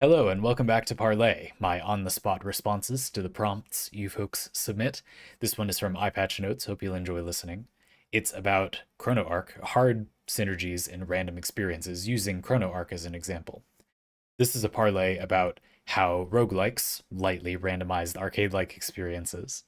Hello and welcome back to Parley, my on-the-spot responses to the prompts you folks submit. This one is from EyePatchNotes. Hope you'll enjoy listening. It's about ChronoArc, hard synergies in random experiences, using ChronoArc as an example. This is a parlay about how roguelikes, lightly randomized arcade-like experiences,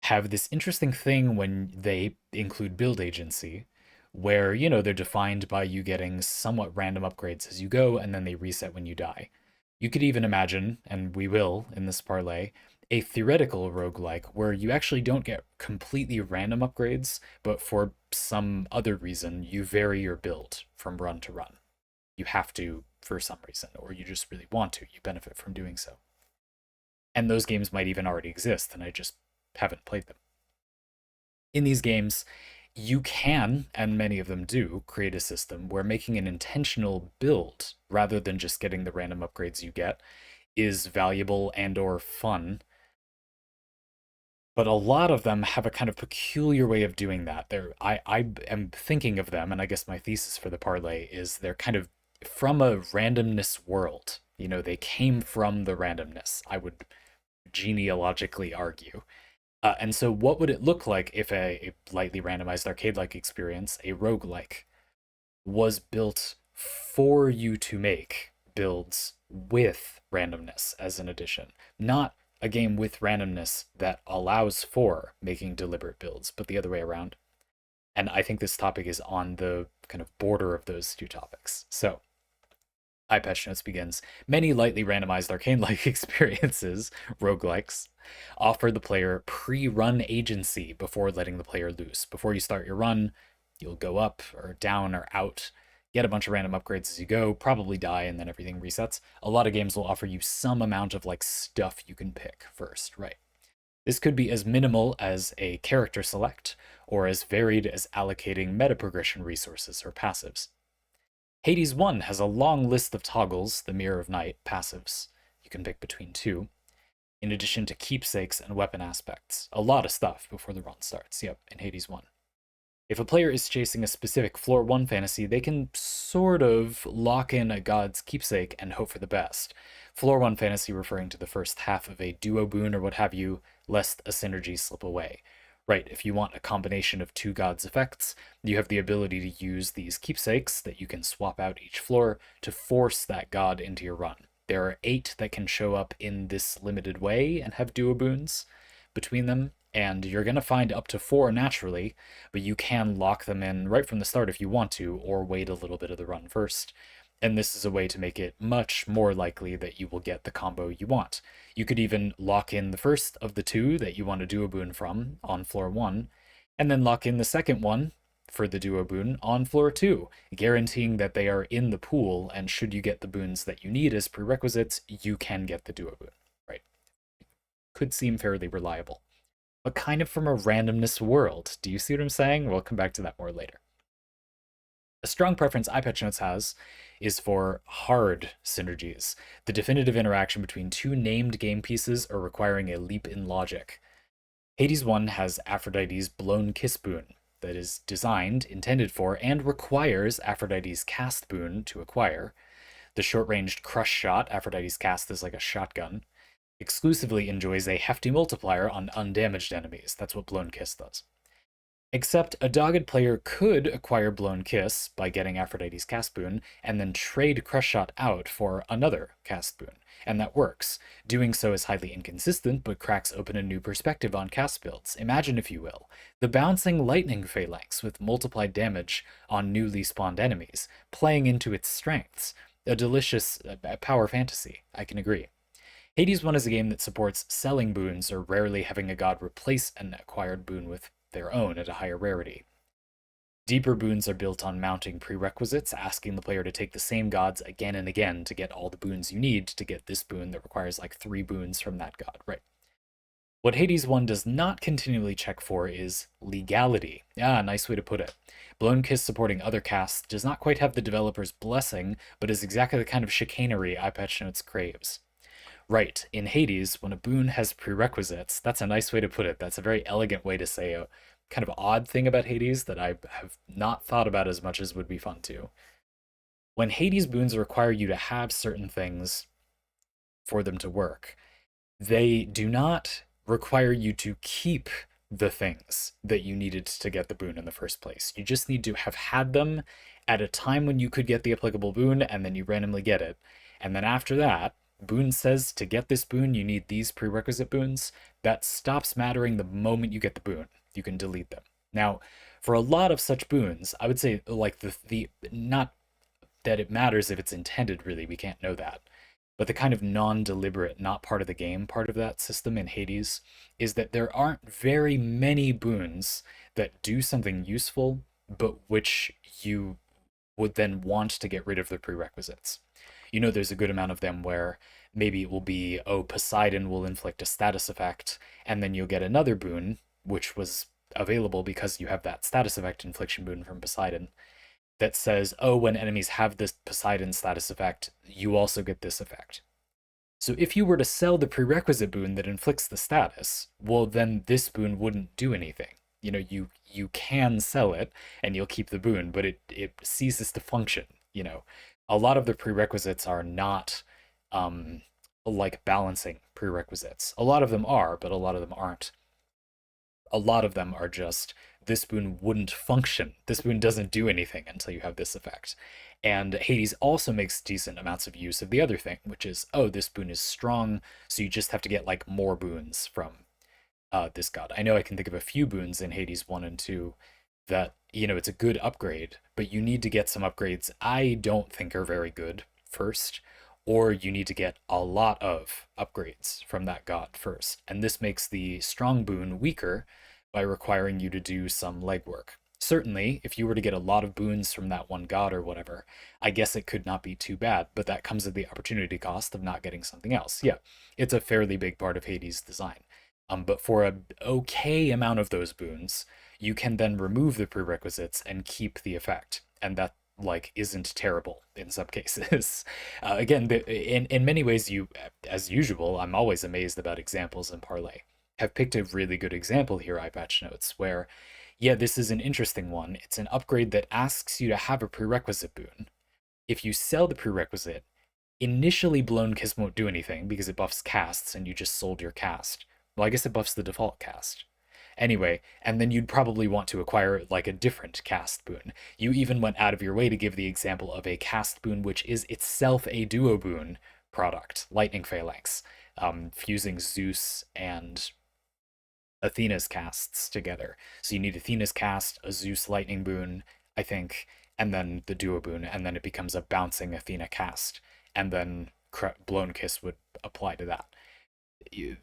have this interesting thing when they include build agency, where, they're defined by you getting somewhat random upgrades as you go, and then they reset when you die. You could even imagine, and we will in this parlay, a theoretical roguelike where you actually don't get completely random upgrades, but for some other reason, you vary your build from run to run. You have to for some reason, or you just really want to. You benefit from doing so. And those games might even already exist, and I just haven't played them. In these games, you can, and many of them do, create a system where making an intentional build, rather than just getting the random upgrades you get, is valuable and or fun. But a lot of them have a kind of peculiar way of doing that. I am thinking of them, and I guess my thesis for the parlay is they're kind of from a randomness world. They came from the randomness, I would genealogically argue. And so, what would it look like if a lightly randomized arcade like experience, a roguelike, was built for you to make builds with randomness as an addition? Not a game with randomness that allows for making deliberate builds, but the other way around. And I think this topic is on the kind of border of those two topics. So, EyePatchNotes begins. Many lightly randomized arcane-like experiences, roguelikes, offer the player pre-run agency before letting the player loose. Before you start your run, you'll go up or down or out, get a bunch of random upgrades as you go, probably die, and then everything resets. A lot of games will offer you some amount of stuff you can pick first, right? This could be as minimal as a character select, or as varied as allocating meta progression resources or passives. Hades 1 has a long list of toggles, the Mirror of Night, passives. You can pick between two, in addition to keepsakes and weapon aspects. A lot of stuff before the run starts, yep, in Hades 1. If a player is chasing a specific floor 1 fantasy, they can sort of lock in a god's keepsake and hope for the best. Floor 1 fantasy referring to the first half of a duo boon or what have you, lest a synergy slip away. Right, if you want a combination of two gods' effects, you have the ability to use these keepsakes that you can swap out each floor to force that god into your run. There are 8 that can show up in this limited way and have duo boons between them, and you're going to find up to 4 naturally, but you can lock them in right from the start if you want to, or wait a little bit of the run first. And this is a way to make it much more likely that you will get the combo you want. You could even lock in the first of the 2 that you want to duo boon from on floor 1, and then lock in the second one for the duo boon on floor 2, guaranteeing that they are in the pool, and should you get the boons that you need as prerequisites, you can get the duo boon, right? Could seem fairly reliable, but kind of from a randomness world. Do you see what I'm saying? We'll come back to that more later. A strong preference EyePatchNotes has is for hard synergies, the definitive interaction between two named game pieces or requiring a leap in logic. Hades 1 has Aphrodite's Blown Kiss boon that is designed, intended for, and requires Aphrodite's Cast boon to acquire. The short-ranged Crush Shot, Aphrodite's Cast is like a shotgun, exclusively enjoys a hefty multiplier on undamaged enemies. That's what Blown Kiss does. Except a dogged player could acquire Blown Kiss by getting Aphrodite's Cast boon, and then trade Crush Shot out for another Cast boon, and that works. Doing so is highly inconsistent, but cracks open a new perspective on cast builds. Imagine, if you will, the bouncing lightning phalanx with multiplied damage on newly spawned enemies, playing into its strengths. A delicious power fantasy, I can agree. Hades 1 is a game that supports selling boons or rarely having a god replace an acquired boon with their own at a higher rarity. Deeper boons are built on mounting prerequisites, asking the player to take the same gods again and again to get all the boons you need to get this boon that requires 3 boons from that god, right? What Hades 1 does not continually check for is legality. Nice way to put it. Blown Kiss supporting other casts does not quite have the developer's blessing, but is exactly the kind of chicanery EyePatchNotes craves. Right, in Hades, when a boon has prerequisites, that's a nice way to put it. That's a very elegant way to say a kind of odd thing about Hades that I have not thought about as much as would be fun to. When Hades boons require you to have certain things, for them to work, they do not require you to keep the things that you needed to get the boon in the first place. You just need to have had them at a time when you could get the applicable boon, and then you randomly get it. And then after that, boon says to get this boon, you need these prerequisite boons. That stops mattering the moment you get the boon. You can delete them. Now, for a lot of such boons, I would say like the not that it matters if it's intended, really, we can't know that. But the kind of non-deliberate, not part of the game part of that system in Hades is that there aren't very many boons that do something useful, but which you would then want to get rid of the prerequisites. You know, there's a good amount of them where maybe it will be, oh, Poseidon will inflict a status effect, and then you'll get another boon, which was available because you have that status effect infliction boon from Poseidon, that says, oh, when enemies have this Poseidon status effect, you also get this effect. So if you were to sell the prerequisite boon that inflicts the status, well, then this boon wouldn't do anything. You know, you can sell it and you'll keep the boon, but it ceases to function. You know, a lot of the prerequisites are not like balancing prerequisites. A lot of them are, but a lot of them aren't. A lot of them are just this boon wouldn't function. This boon doesn't do anything until you have this effect. And Hades also makes decent amounts of use of the other thing, which is, oh, this boon is strong, so you just have to get like more boons from this god. I know I can think of a few boons in Hades 1 and 2 that, you know, it's a good upgrade, but you need to get some upgrades I don't think are very good first, or you need to get a lot of upgrades from that god first. And this makes the strong boon weaker by requiring you to do some legwork. Certainly, if you were to get a lot of boons from that one god or whatever, I guess it could not be too bad, but that comes at the opportunity cost of not getting something else. Yeah, it's a fairly big part of Hades' design. But for a okay amount of those boons, you can then remove the prerequisites and keep the effect, and that like isn't terrible in some cases. Again, in many ways, you, as usual, I'm always amazed about examples in Parley, have picked a really good example here, EyePatchNotes, where, yeah, this is an interesting one. It's an upgrade that asks you to have a prerequisite boon. If you sell the prerequisite, initially Blown Kiss won't do anything because it buffs casts and you just sold your cast. Well, I guess it buffs the default cast. Anyway, and then you'd probably want to acquire like a different cast boon. You even went out of your way to give the example of a cast boon which is itself a duo boon product, Lightning Phalanx, fusing Zeus and Athena's casts together. So you need Athena's cast, a Zeus lightning boon, I think, and then the duo boon, and then it becomes a bouncing Athena cast, and then Blown Kiss would apply to that.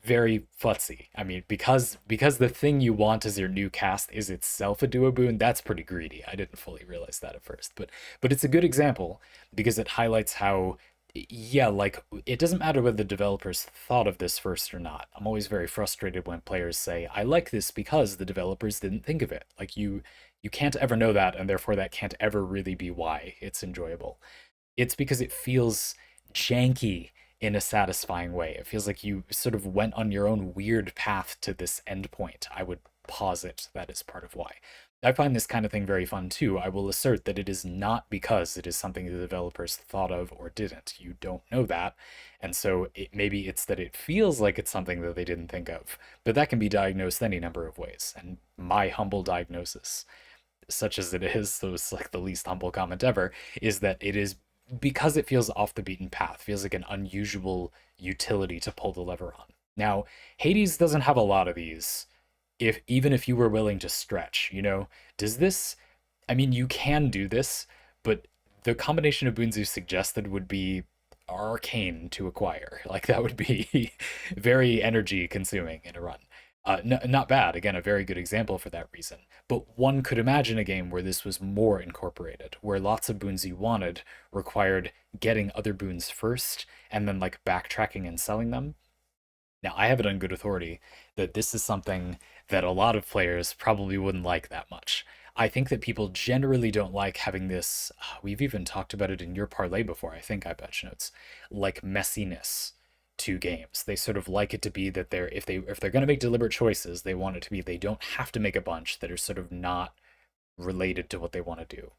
Very futzy. I mean, because the thing you want as your new cast is itself a duo boon, that's pretty greedy. I didn't fully realize that at first, but it's a good example because it highlights how, yeah, like it doesn't matter whether the developers thought of this first or not. I'm always very frustrated when players say, I like this because the developers didn't think of it. Like you can't ever know that, and therefore that can't ever really be why it's enjoyable. It's because it feels janky in a satisfying way. It feels like you sort of went on your own weird path to this endpoint. I would posit that is part of why. I find this kind of thing very fun too. I will assert that it is not because it is something the developers thought of or didn't. You don't know that. And so maybe it's that it feels like it's something that they didn't think of. But that can be diagnosed any number of ways. And my humble diagnosis, such as it is, so it's like the least humble comment ever, is that it is because it feels off the beaten path, feels like an unusual utility to pull the lever on. Now, Hades doesn't have a lot of these, if even if you were willing to stretch, you know? Does this, I mean, you can do this, but the combination of boons you suggested would be arcane to acquire. Like that would be very energy consuming in a run. Not bad. Again, a very good example for that reason. But one could imagine a game where this was more incorporated, where lots of boons you wanted required getting other boons first and then like backtracking and selling them. Now, I have it on good authority that this is something that a lot of players probably wouldn't like that much. I think that people generally don't like having this, we've even talked about it in your parlay before, I think, EyePatchNotes, like messiness to games. They sort of like it to be that if they're going to make deliberate choices, they want it to be they don't have to make a bunch that are sort of not related to what they want to do.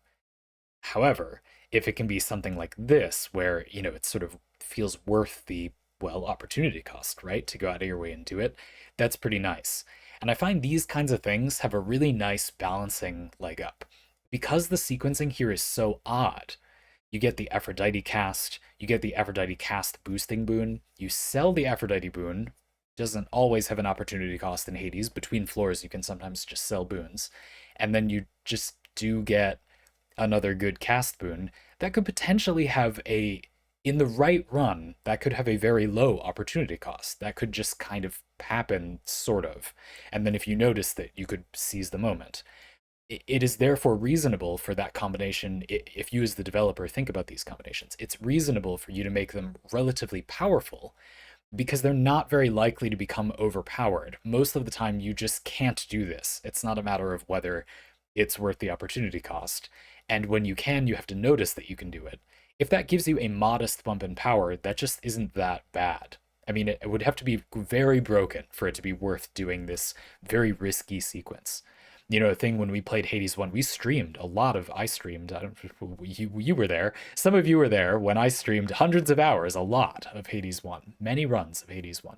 However, if it can be something like this, where, you know, it sort of feels worth the well, opportunity cost, right? To go out of your way and do it. That's pretty nice. And I find these kinds of things have a really nice balancing leg up. Because the sequencing here is so odd, you get the Aphrodite cast, you get the Aphrodite cast boosting boon, you sell the Aphrodite boon, doesn't always have an opportunity cost in Hades. Between floors, you can sometimes just sell boons. And then you just do get another good cast boon that could potentially have in the right run, that could have a very low opportunity cost. That could just kind of happen, sort of. And then if you notice that, you could seize the moment. It is therefore reasonable for that combination, if you as the developer think about these combinations, it's reasonable for you to make them relatively powerful because they're not very likely to become overpowered. Most of the time, you just can't do this. It's not a matter of whether it's worth the opportunity cost. And when you can, you have to notice that you can do it. If that gives you a modest bump in power, that just isn't that bad. I mean, it would have to be very broken for it to be worth doing this very risky sequence. You know, a thing when we played Hades 1, we streamed a lot of, I streamed, I don't, you were there. Some of you were there when I streamed hundreds of hours, a lot of Hades 1, many runs of Hades 1.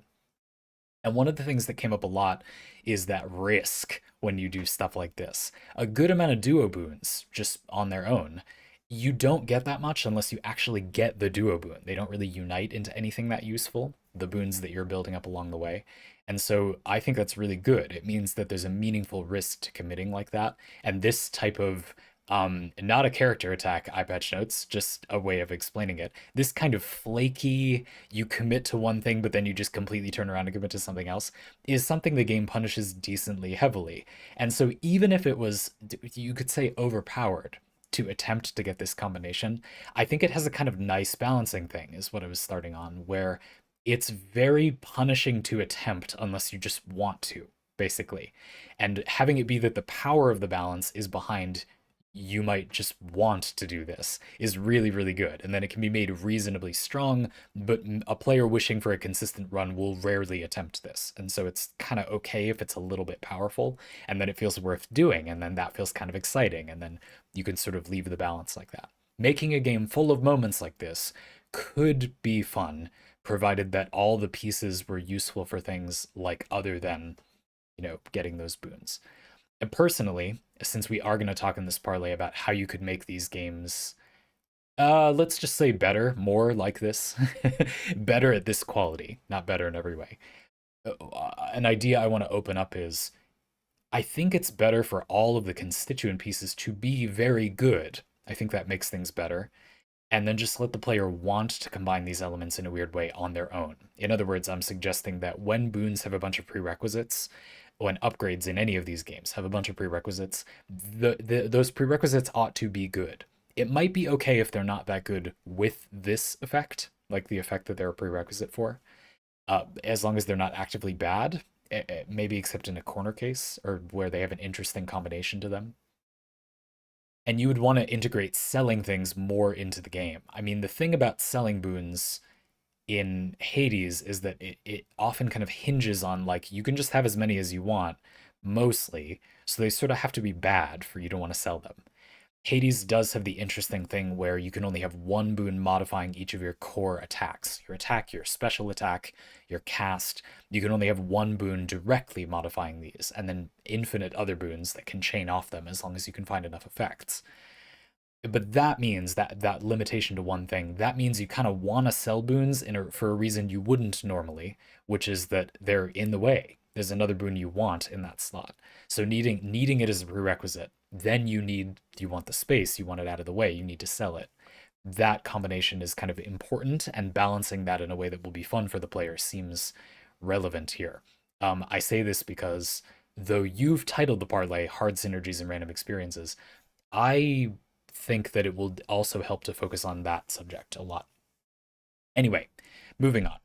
And one of the things that came up a lot is that risk when you do stuff like this. A good amount of duo boons just on their own. You don't get that much unless you actually get the duo boon. They don't really unite into anything that useful, the boons that you're building up along the way. And so I think that's really good. It means that there's a meaningful risk to committing like that. And this type of not a character attack, EyePatchNotes, just a way of explaining it. This kind of flaky, you commit to one thing, but then you just completely turn around and commit to something else, is something the game punishes decently heavily. And so even if it was, you could say, overpowered to attempt to get this combination, I think it has a kind of nice balancing thing, is what I was starting on, where it's very punishing to attempt unless you just want to, basically. And having it be that the power of the balance is behind you might just want to do this is really, really good. And then it can be made reasonably strong, but a player wishing for a consistent run will rarely attempt this. And so it's kind of okay if it's a little bit powerful, and then it feels worth doing, and then that feels kind of exciting, and then you can sort of leave the balance like that. Making a game full of moments like this could be fun, provided that all the pieces were useful for things like other than, getting those boons. And personally, since we are going to talk in this parlay about how you could make these games, let's just say better, more like this, better at this quality, not better in every way. An idea I want to open up is I think it's better for all of the constituent pieces to be very good. I think that makes things better. And then just let the player want to combine these elements in a weird way on their own. In other words, I'm suggesting that when boons have a bunch of prerequisites, when upgrades in any of these games have a bunch of prerequisites, those prerequisites ought to be good. It might be okay if they're not that good with this effect, like the effect that they're a prerequisite for, as long as they're not actively bad, maybe except in a corner case or where they have an interesting combination to them. And you would want to integrate selling things more into the game. I mean, the thing about selling boons in Hades is that it often kind of hinges on, like, you can just have as many as you want, mostly, so they sort of have to be bad for you to want to sell them. Hades does have the interesting thing where you can only have one boon modifying each of your core attacks. Your attack, your special attack, your cast. You can only have one boon directly modifying these, and then infinite other boons that can chain off them as long as you can find enough effects. But that means that limitation to one thing, that means you kind of want to sell boons for a reason you wouldn't normally, which is that they're in the way. There's another boon you want in that slot. So needing it as a prerequisite, then you want the space, you want it out of the way, you need to sell it. That combination is kind of important, and balancing that in a way that will be fun for the player seems relevant here. I say this because though you've titled the parlay Hard Synergies and Random Experiences, I think that it will also help to focus on that subject a lot. Anyway, moving on.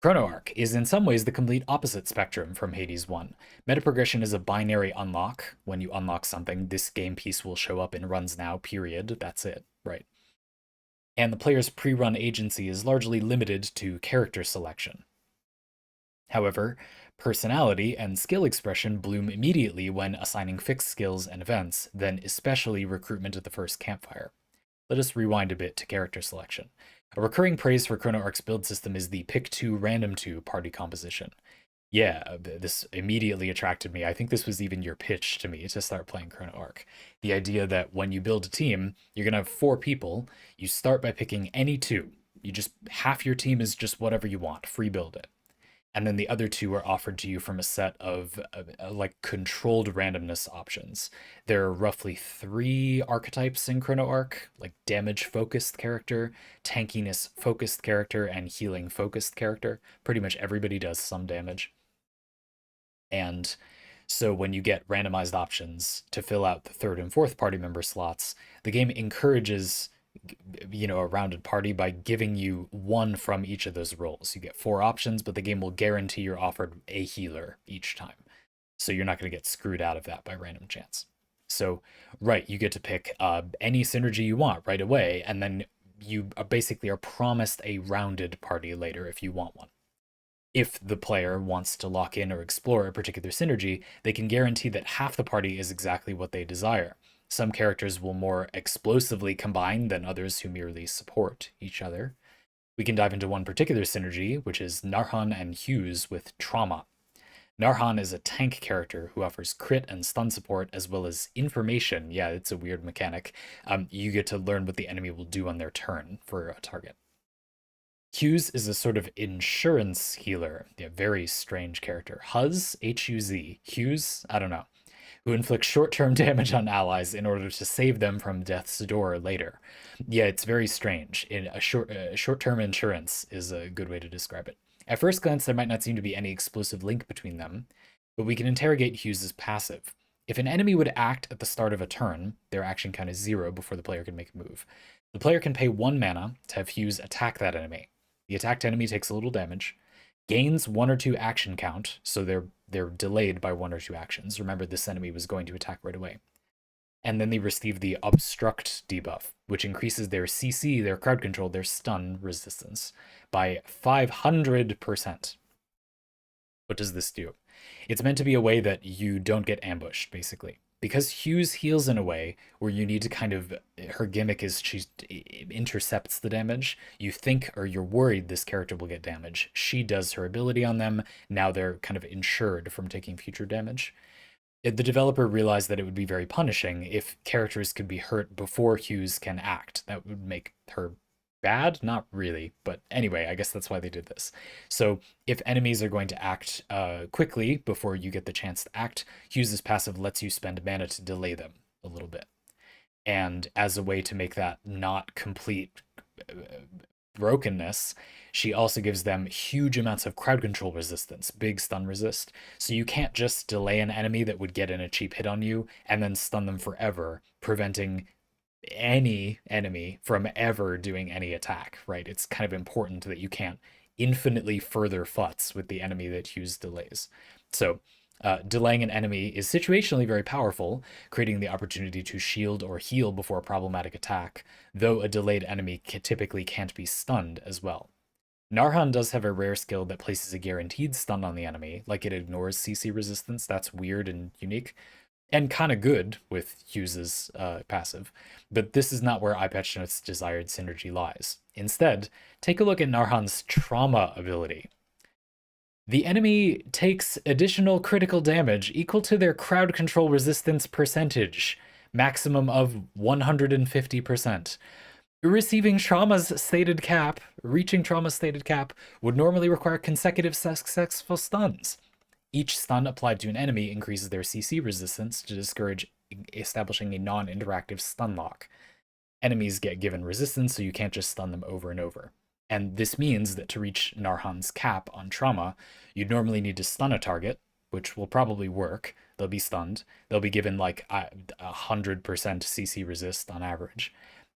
Chrono Arc is in some ways the complete opposite spectrum from Hades 1. Meta progression is a binary unlock. When you unlock something, this game piece will show up in runs now, period. That's it, right? And the player's pre-run agency is largely limited to character selection. However, personality and skill expression bloom immediately when assigning fixed skills and events, then especially recruitment at the first campfire. Let us rewind a bit to character selection. A recurring praise for Chrono Arc's build system is the pick 2 random 2 party composition. Yeah, this immediately attracted me. I think this was even your pitch to me to start playing Chrono Arc. The idea that when you build a team, you're going to have 4 people. You start by picking any 2. You just, half your team is just whatever you want, free build it. And then the other 2 are offered to you from a set of like controlled randomness options. There are roughly 3 archetypes in Chrono Arc, like damage focused character, tankiness focused character, and healing focused character. Pretty much everybody does some damage. And so when you get randomized options to fill out the 3rd and 4th party member slots, the game encourages a rounded party by giving you 1 from each of those roles. You get 4 options, but the game will guarantee you're offered a healer each time. So you're not going to get screwed out of that by random chance. So, right, you get to pick any synergy you want right away, and then you basically are promised a rounded party later if you want one. If the player wants to lock in or explore a particular synergy, they can guarantee that half the party is exactly what they desire. Some characters will more explosively combine than others who merely support each other. We can dive into one particular synergy, which is Narhan and Hughes with Trauma. Narhan is a tank character who offers crit and stun support as well as information. Yeah, it's a weird mechanic. You get to learn what the enemy will do on their turn for a target. Hughes is a sort of insurance healer. Yeah, very strange character. Huz, H-U-Z. Hughes, I don't know. Who inflicts short-term damage on allies in order to save them from death's door later. Yeah, it's very strange. In a short-term insurance is a good way to describe it. At first glance, there might not seem to be any explosive link between them, but we can interrogate Hughes' passive. If an enemy would act at the start of a turn, their action count is 0 before the player can make a move. The player can pay 1 mana to have Hughes attack that enemy. The attacked enemy takes a little damage, gains 1 or 2 action count, so they're delayed by 1 or 2 actions. Remember, this enemy was going to attack right away. And then they receive the Obstruct debuff, which increases their CC, their crowd control, their stun resistance by 500%. What does this do? It's meant to be a way that you don't get ambushed, basically. Because Hughes heals in a way where you need to kind of, her gimmick is she intercepts the damage. You think or you're worried this character will get damage. She does her ability on them. Now they're kind of insured from taking future damage. The developer realized that it would be very punishing if characters could be hurt before Hughes can act. That would make her bad? Not really, but anyway, I guess that's why they did this. So if enemies are going to act quickly before you get the chance to act, Hughes' passive lets you spend mana to delay them a little bit. And as a way to make that not complete brokenness, she also gives them huge amounts of crowd control resistance, big stun resist. So you can't just delay an enemy that would get in a cheap hit on you and then stun them forever, preventing any enemy from ever doing any attack, right? It's kind of important that you can't infinitely further futz with the enemy that Hughes delays. So delaying an enemy is situationally very powerful, creating the opportunity to shield or heal before a problematic attack, though a delayed enemy typically can't be stunned as well. Narhan does have a rare skill that places a guaranteed stun on the enemy, like it ignores CC resistance. That's weird and unique, and kind of good with Hughes' passive. But this is not where EyePatchNotes' desired synergy lies. Instead, take a look at Narhan's Trauma ability. The enemy takes additional critical damage equal to their crowd control resistance percentage, maximum of 150%. Reaching Trauma's stated cap would normally require consecutive successful stuns. Each stun applied to an enemy increases their CC resistance to discourage establishing a non-interactive stun lock. Enemies get given resistance, so you can't just stun them over and over. And this means that to reach Narhan's cap on Trauma, you'd normally need to stun a target, which will probably work. They'll be stunned. They'll be given like 100% CC resist on average.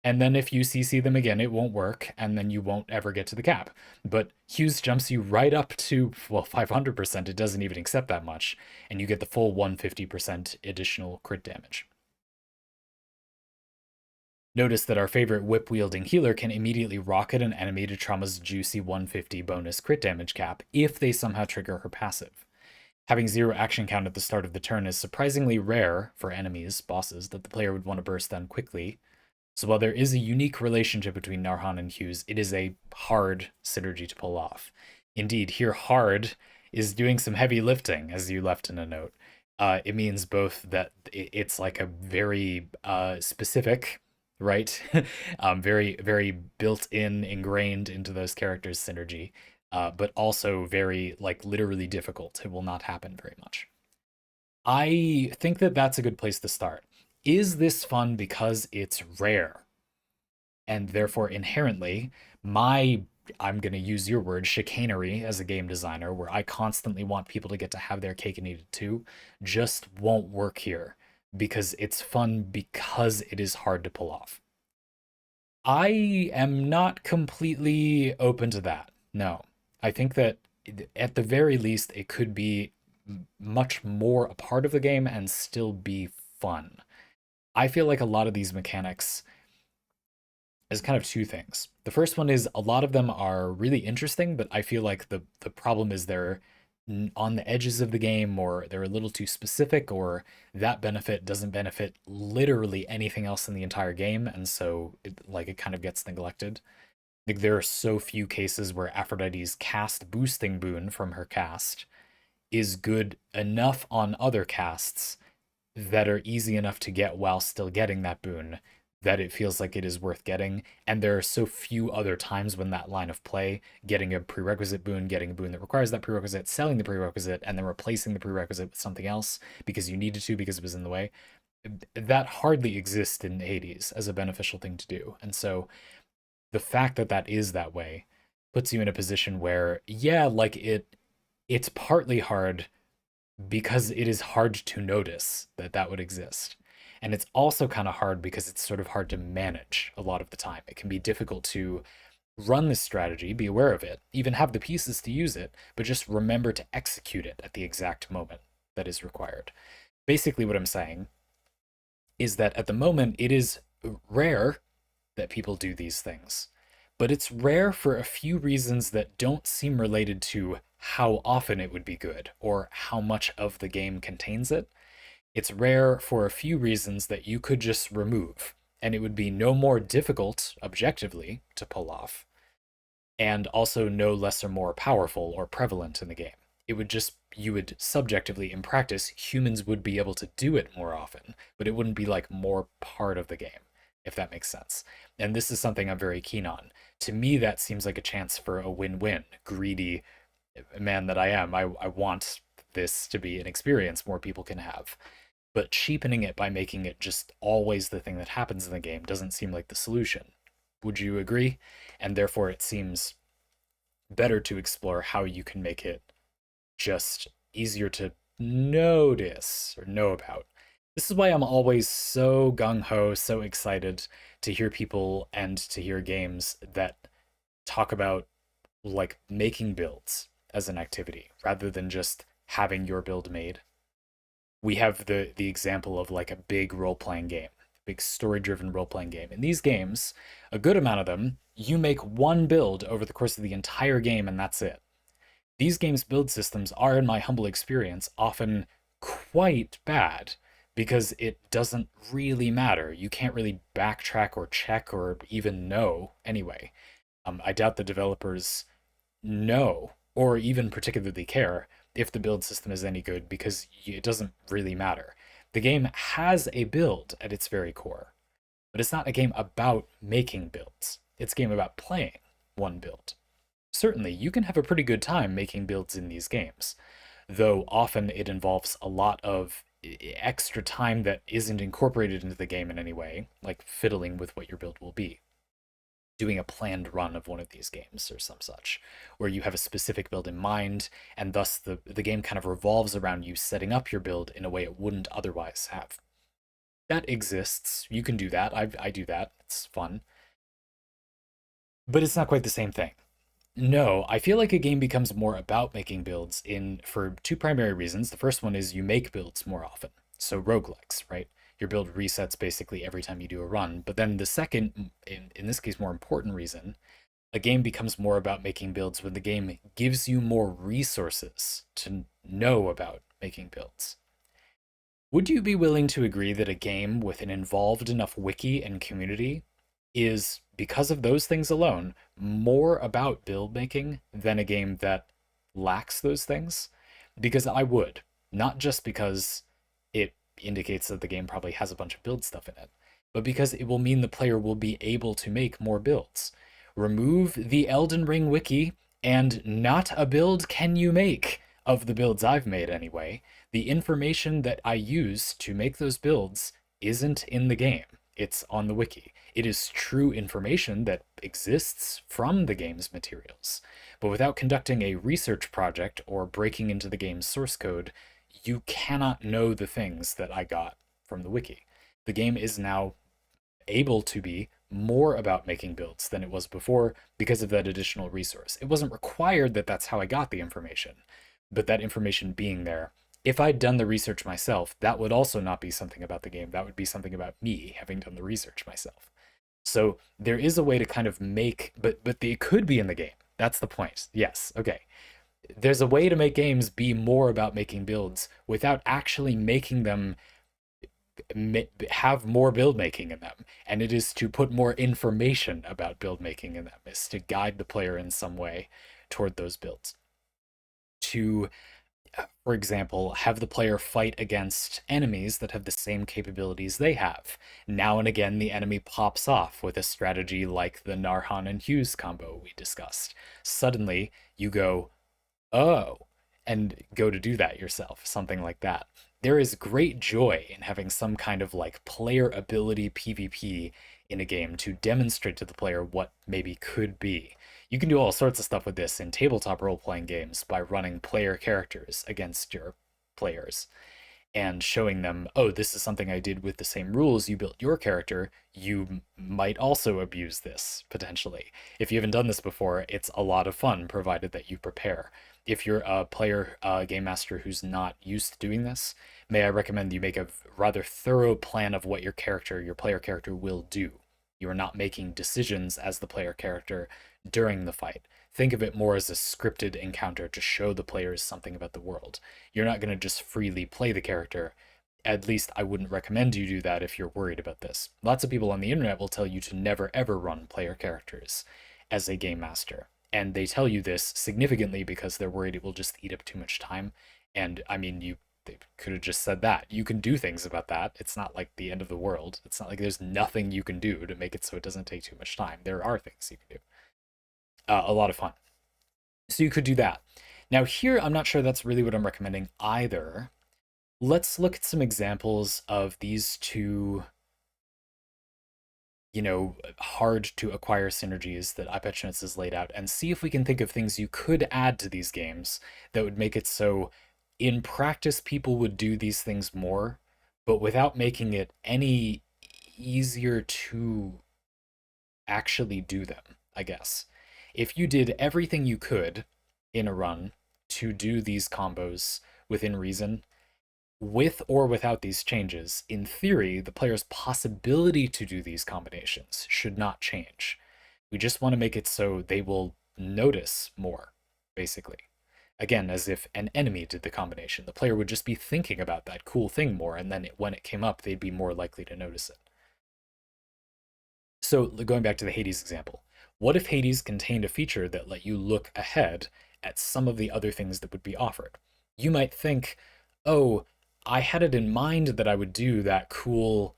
And then if you CC them again, it won't work, and then you won't ever get to the cap. But Hughes jumps you right up to, well, 500%. It doesn't even accept that much, and you get the full 150% additional crit damage. Notice that our favorite whip-wielding healer can immediately rocket an enemy to Trauma's juicy 150 bonus crit damage cap if they somehow trigger her passive. Having 0 action count at the start of the turn is surprisingly rare for enemies, bosses, that the player would want to burst down quickly. So while there is a unique relationship between Narhan and Hughes, it is a hard synergy to pull off. Indeed, here hard is doing some heavy lifting, as you left in a note. It means both that it's like a very specific, right? Very, very built in, ingrained into those characters synergy, but also very, like, literally difficult. It will not happen very much. I think that that's a good place to start. Is this fun because it's rare? And therefore inherently my, I'm going to use your word, chicanery as a game designer, where I constantly want people to get to have their cake and eat it too, just won't work here because it's fun because it is hard to pull off. I am not completely open to that. No. I think that at the very least it could be much more a part of the game and still be fun. I feel like a lot of these mechanics is kind of two things. The first one is a lot of them are really interesting, but I feel like the problem is they're on the edges of the game, or they're a little too specific, or that benefit doesn't benefit literally anything else in the entire game, and so it kind of gets neglected. Like there are so few cases where Aphrodite's cast boosting boon from her cast is good enough on other casts that are easy enough to get while still getting that boon that it feels like it is worth getting. And there are so few other times when that line of play, getting a prerequisite boon, getting a boon that requires that prerequisite, selling the prerequisite, and then replacing the prerequisite with something else because you needed to because it was in the way, that hardly exists in Hades as a beneficial thing to do. And so the fact that that is that way puts you in a position where, yeah, like it's partly hard because it is hard to notice that that would exist. And it's also kind of hard because it's sort of hard to manage a lot of the time. It can be difficult to run this strategy, be aware of it, even have the pieces to use it, but just remember to execute it at the exact moment that is required. Basically, what I'm saying is that at the moment, it is rare that people do these things, but it's rare for a few reasons that don't seem related to how often it would be good or how much of the game contains it. It's rare for a few reasons that you could just remove, and it would be no more difficult, objectively, to pull off, and also no less or more powerful or prevalent in the game. It would just, you would subjectively, in practice, humans would be able to do it more often, but it wouldn't be like more part of the game, if that makes sense. And this is something I'm very keen on. To me, that seems like a chance for a win win. Greedy man that I am, I want this to be an experience more people can have. But cheapening it by making it just always the thing that happens in the game doesn't seem like the solution. Would you agree? And therefore, it seems better to explore how you can make it just easier to notice or know about. This is why I'm always so gung ho, so excited to hear people and to hear games that talk about like making builds as an activity rather than just having your build made. We have the example of like a big role-playing game, big story-driven role-playing game. In these games, a good amount of them, you make one build over the course of the entire game and that's it. These games' build systems are, in my humble experience, often quite bad because it doesn't really matter. You can't really backtrack or check or even know anyway. I doubt the developers know or even particularly care if the build system is any good because it doesn't really matter. The game has a build at its very core, but it's not a game about making builds. It's a game about playing one build. Certainly, you can have a pretty good time making builds in these games, though often it involves a lot of extra time that isn't incorporated into the game in any way, like fiddling with what your build will be, doing a planned run of one of these games or some such, where you have a specific build in mind, and thus the game kind of revolves around you setting up your build in a way it wouldn't otherwise have. That exists. You can do that. I do that. It's fun. But it's not quite the same thing. No, I feel like a game becomes more about making builds in for two primary reasons. The first one is you make builds more often. So roguelikes, right? Your build resets basically every time you do a run. But then the second, in this case, more important reason, a game becomes more about making builds when the game gives you more resources to know about making builds. Would you be willing to agree that a game with an involved enough wiki and community is, because of those things alone, more about build making than a game that lacks those things? Because I would, not just because it indicates that the game probably has a bunch of build stuff in it, but because it will mean the player will be able to make more builds. Remove the Elden Ring wiki, and not a build can you make of the builds I've made anyway. The information that I use to make those builds isn't in the game, it's on the wiki. It is true information that exists from the game's materials. But without conducting a research project or breaking into the game's source code, you cannot know the things that I got from the wiki. The game is now able to be more about making builds than it was before because of that additional resource. It wasn't required that that's how I got the information, but that information being there, if I'd done the research myself, that would also not be something about the game. That would be something about me having done the research myself. So there is a way to kind of make, but they could be in the game. That's the point. Yes. Okay. There's a way to make games be more about making builds without actually making them have more build making in them, and it is to put more information about build making in them, is to guide the player in some way toward those builds. To, for example, have the player fight against enemies that have the same capabilities they have. Now and again, the enemy pops off with a strategy like the Narhan and Hughes combo we discussed. Suddenly, you go, oh, and go to do that yourself, something like that. There is great joy in having some kind of like player ability PvP in a game to demonstrate to the player what maybe could be. You can do all sorts of stuff with this in tabletop role playing games by running player characters against your players and showing them, oh, this is something I did with the same rules you built your character. You might also abuse this potentially. If you haven't done this before, it's a lot of fun, provided that you prepare. If you're a player, game master who's not used to doing this, may I recommend you make a rather thorough plan of what your player character will do. You are not making decisions as the player character during the fight. Think of it more as a scripted encounter to show the players something about the world. You're not going to just freely play the character. At least I wouldn't recommend you do that if you're worried about this. Lots of people on the internet will tell you to never ever run player characters as a game master. And they tell you this significantly because they're worried it will just eat up too much time. And I mean, they could have just said that. You can do things about that. It's not like the end of the world. It's not like there's nothing you can do to make it so it doesn't take too much time. There are things you can do. A lot of fun. So you could do that. Now here, I'm not sure that's really what I'm recommending either. Let's look at some examples of these two, hard to acquire synergies that EyePatchNotes has laid out and see if we can think of things you could add to these games that would make it so in practice people would do these things more, but without making it any easier to actually do them, I guess. If you did everything you could in a run to do these combos within reason, with or without these changes, in theory, the player's possibility to do these combinations should not change. We just want to make it so they will notice more, basically. Again, as if an enemy did the combination. The player would just be thinking about that cool thing more, and then when it came up, they'd be more likely to notice it. So going back to the Hades example, what if Hades contained a feature that let you look ahead at some of the other things that would be offered? You might think, oh, I had it in mind that I would do that cool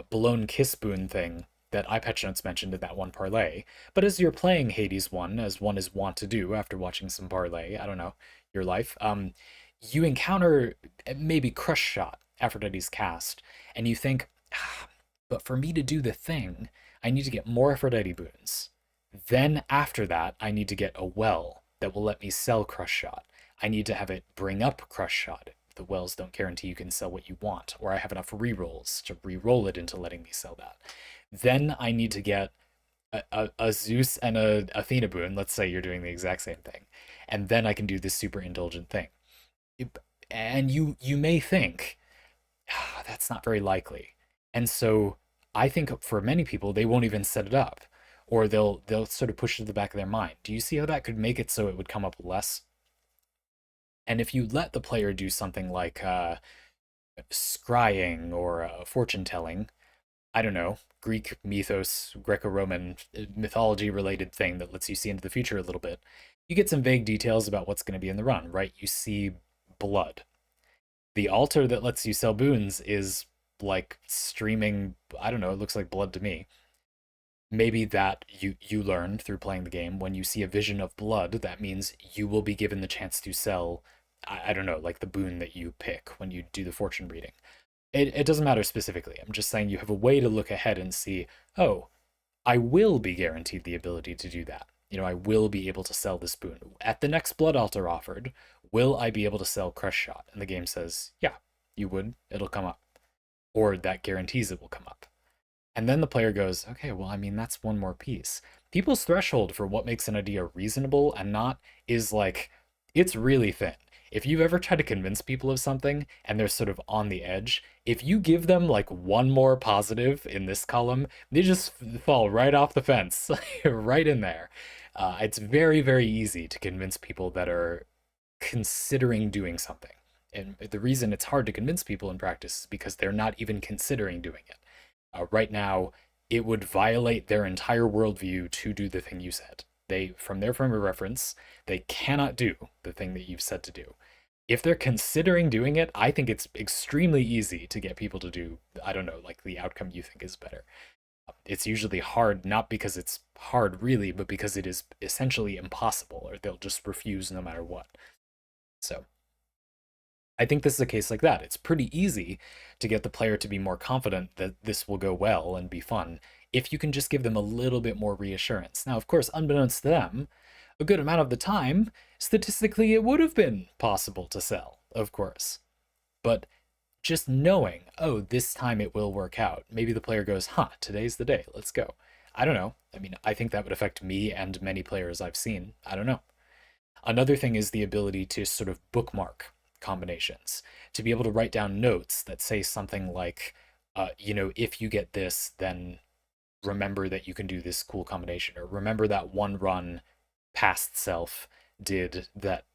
blown kiss boon thing that EyePatchNotes mentioned in that one parlay. But as you're playing Hades 1, as one is wont to do after watching some parlay, I don't know, your life, you encounter maybe Crush Shot, Aphrodite's cast, and you think, but for me to do the thing, I need to get more Aphrodite boons. Then after that, I need to get a well that will let me sell Crush Shot. I need to have it bring up Crush Shot. The wells don't guarantee you can sell what you want, or I have enough rerolls to reroll it into letting me sell that. Then I need to get a Zeus and a Athena boon. Let's say you're doing the exact same thing, and then I can do this super indulgent thing. And you may think that's not very likely, and so I think for many people they won't even set it up, or they'll sort of push it to the back of their mind. Do you see how that could make it so it would come up less? And if you let the player do something like scrying or fortune telling. I don't know, Greek mythos, Greco-Roman mythology related thing that lets you see into the future a little bit. You get some vague details about what's going to be in the run, right? You see blood. The altar that lets you sell boons is like streaming, I don't know, it looks like blood to me. Maybe that you learn through playing the game when you see a vision of blood, that means you will be given the chance to sell I don't know, like the boon that you pick when you do the fortune reading. It doesn't matter specifically. I'm just saying you have a way to look ahead and see, oh, I will be guaranteed the ability to do that. You know, I will be able to sell this boon. At the next Blood Altar offered, will I be able to sell Crush Shot? And the game says, yeah, you would. It'll come up. Or that guarantees it will come up. And then the player goes, okay, well, I mean, that's one more piece. People's threshold for what makes an idea reasonable and not is like, it's really thin. If you've ever tried to convince people of something and they're sort of on the edge, if you give them like one more positive in this column, they just fall right off the fence, right in there. It's very, very easy to convince people that are considering doing something. And the reason it's hard to convince people in practice is because they're not even considering doing it. Right now, it would violate their entire worldview to do the thing you said. They, from their frame of reference, they cannot do the thing that you've said to do. If they're considering doing it, I think it's extremely easy to get people to do, I don't know, like the outcome you think is better. It's usually hard, not because it's hard really, but because it is essentially impossible, or they'll just refuse no matter what. So I think this is a case like that. It's pretty easy to get the player to be more confident that this will go well and be fun if you can just give them a little bit more reassurance. Now, of course, unbeknownst to them, a good amount of the time, statistically, it would have been possible to sell, of course. But just knowing, oh, this time it will work out, maybe the player goes, huh, today's the day, let's go. I don't know. I mean, I think that would affect me and many players I've seen. I don't know. Another thing is the ability to sort of bookmark combinations, to be able to write down notes that say something like, if you get this, then remember that you can do this cool combination, or remember that one run past self did that,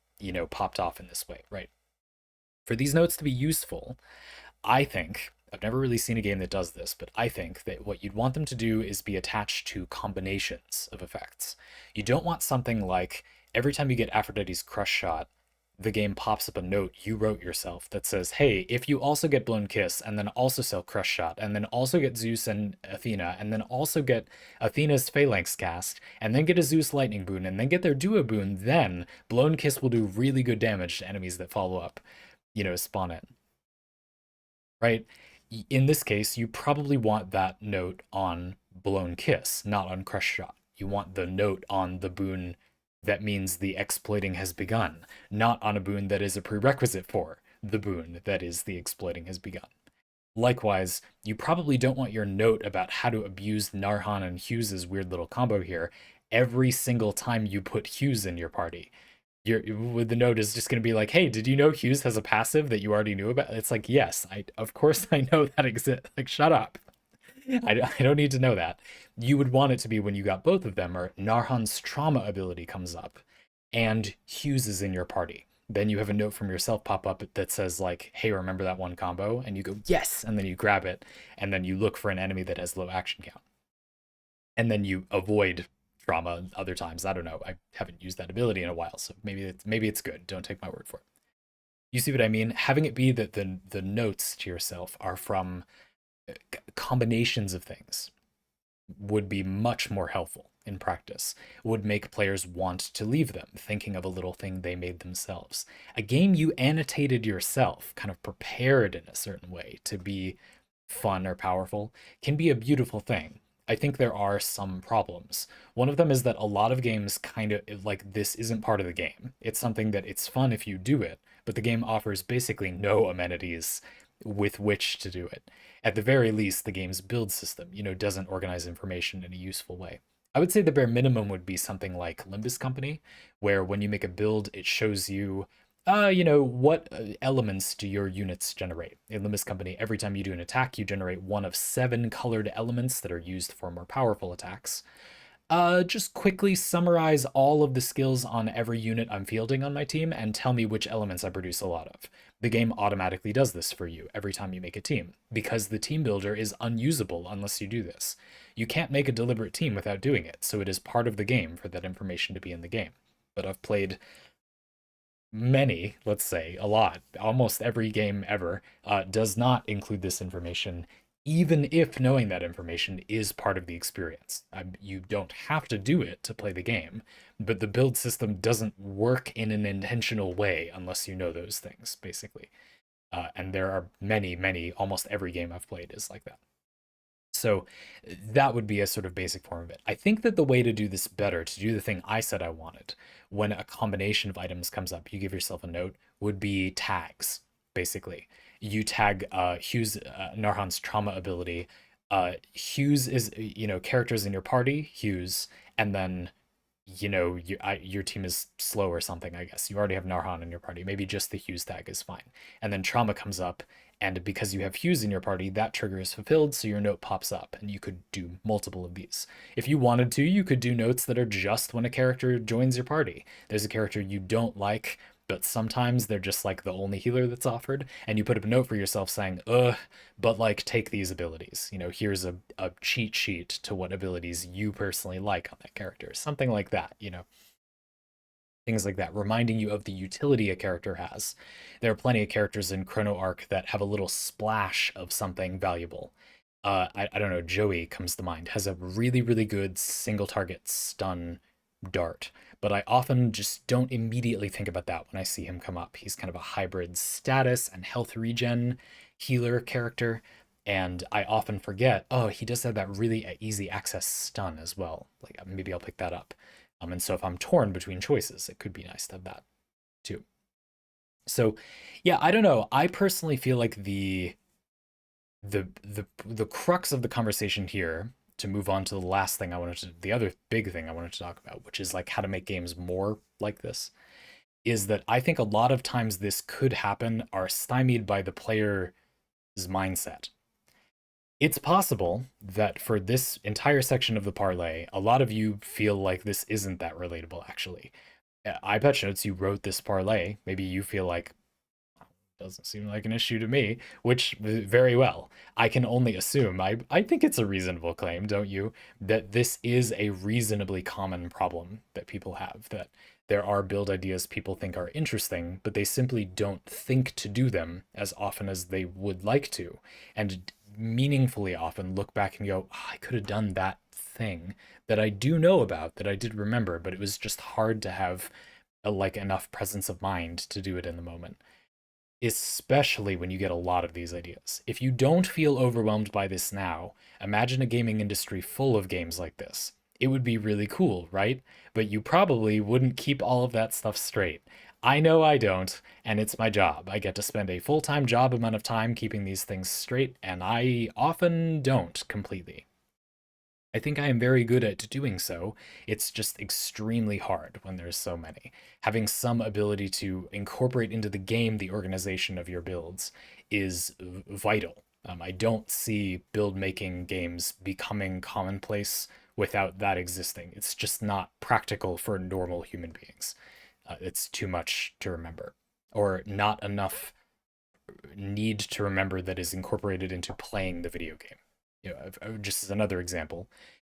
popped off in this way, right? For these notes to be useful, I think, I've never really seen a game that does this, but I think that what you'd want them to do is be attached to combinations of effects. You don't want something like every time you get Aphrodite's Crush Shot, the game pops up a note you wrote yourself that says, hey, if you also get Blown Kiss and then also sell Crush Shot and then also get Zeus and Athena and then also get Athena's Phalanx cast and then get a Zeus Lightning boon and then get their Duo boon, then Blown Kiss will do really good damage to enemies that follow up, spawn in, right? In this case, you probably want that note on Blown Kiss, not on Crush Shot. You want the note on the boon that means the exploiting has begun, not on a boon that is a prerequisite for the boon that is the exploiting has begun. Likewise, you probably don't want your note about how to abuse Narhan and Hughes' weird little combo here every single time you put Hughes in your party. The note is just going to be like, hey, did you know Hughes has a passive that you already knew about? It's like, yes, of course I know that exists. Like, shut up. I don't need to know that. You would want it to be when you got both of them, or Narhan's trauma ability comes up, and Hughes is in your party. Then you have a note from yourself pop up that says like, hey, remember that one combo? And you go, yes, and then you grab it, and then you look for an enemy that has low action count. And then you avoid trauma other times. I don't know. I haven't used that ability in a while, so maybe it's good. Don't take my word for it. You see what I mean? Having it be that the notes to yourself are from combinations of things would be much more helpful in practice, would make players want to leave them, thinking of a little thing they made themselves. A game you annotated yourself, kind of prepared in a certain way to be fun or powerful, can be a beautiful thing. I think there are some problems. One of them is that a lot of games kind of like this isn't part of the game. It's something that it's fun if you do it, but the game offers basically no amenities with which to do it. At the very least, the game's build system, doesn't organize information in a useful way. I would say the bare minimum would be something like Limbus Company, where when you make a build, it shows you, what elements do your units generate? In Limbus Company, every time you do an attack, you generate one of 7 colored elements that are used for more powerful attacks. Just quickly summarize all of the skills on every unit I'm fielding on my team and tell me which elements I produce a lot of. The game automatically does this for you every time you make a team, because the team builder is unusable unless you do this. You can't make a deliberate team without doing it, so it is part of the game for that information to be in the game. But I've played many, let's say a lot, almost every game ever, does not include this information, even if knowing that information is part of the experience. You don't have to do it to play the game, but the build system doesn't work in an intentional way unless you know those things, basically. And there are many, many, almost every game I've played is like that. So that would be a sort of basic form of it. I think that the way to do this better, to do the thing I said I wanted, when a combination of items comes up, you give yourself a note, would be tags, basically. You tag Hughes, Narhan's trauma ability. Hughes is, characters in your party, Hughes, and then your team is slow or something, I guess. You already have Narhan in your party. Maybe just the Hughes tag is fine. And then trauma comes up, and because you have Hughes in your party, that trigger is fulfilled, so your note pops up, and you could do multiple of these. If you wanted to, you could do notes that are just when a character joins your party. There's a character you don't like, but sometimes they're just like the only healer that's offered, and you put up a note for yourself saying, ugh, but like take these abilities. Here's a cheat sheet to what abilities you personally like on that character. Something like that, things like that, reminding you of the utility a character has. There are plenty of characters in Chrono Arc that have a little splash of something valuable. I don't know, Joey comes to mind, has a really, really good single target stun dart, but I often just don't immediately think about that when I see him come up. He's kind of a hybrid status and health regen healer character, and I often forget, oh, he does have that really easy access stun as well. Like maybe I'll pick that up. And so if I'm torn between choices, it could be nice to have that too. So yeah, I don't know. I personally feel like the crux of the conversation here, to move on to the last thing the other big thing I wanted to talk about, which is like how to make games more like this, is that I think a lot of times this could happen are stymied by the player's mindset. It's possible that for this entire section of the parlay, a lot of you feel like this isn't that relatable, actually. EyePatchNotes, you wrote this parlay. Maybe you feel like, doesn't seem like an issue to me, which very well. I can only assume, I think it's a reasonable claim, don't you, that this is a reasonably common problem that people have, that there are build ideas people think are interesting, but they simply don't think to do them as often as they would like to, and meaningfully often look back and go, oh, I could have done that thing that I do know about, that I did remember, but it was just hard to have like enough presence of mind to do it in the moment, especially when you get a lot of these ideas. If you don't feel overwhelmed by this now, imagine a gaming industry full of games like this. It would be really cool, right? But you probably wouldn't keep all of that stuff straight. I know I don't, and it's my job. I get to spend a full-time job amount of time keeping these things straight, and I often don't completely. I think I am very good at doing so. It's just extremely hard when there's so many. Having some ability to incorporate into the game the organization of your builds is vital. I don't see build making games becoming commonplace without that existing. It's just not practical for normal human beings. It's too much to remember, or not enough need to remember that is incorporated into playing the video game. Just as another example,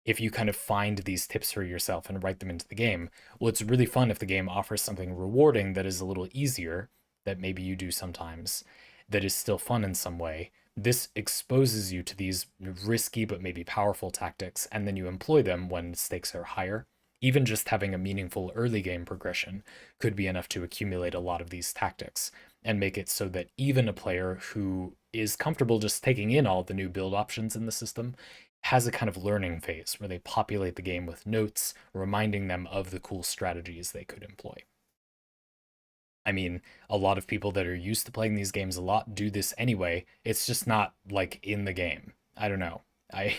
if you kind of find these tips for yourself and write them into the game, well, it's really fun if the game offers something rewarding that is a little easier, that maybe you do sometimes, that is still fun in some way. This exposes you to these risky but maybe powerful tactics, and then you employ them when stakes are higher. Even just having a meaningful early game progression could be enough to accumulate a lot of these tactics and make it so that even a player who is comfortable just taking in all the new build options in the system has a kind of learning phase where they populate the game with notes, reminding them of the cool strategies they could employ. I mean, a lot of people that are used to playing these games a lot do this anyway. It's just not like in the game. I don't know. I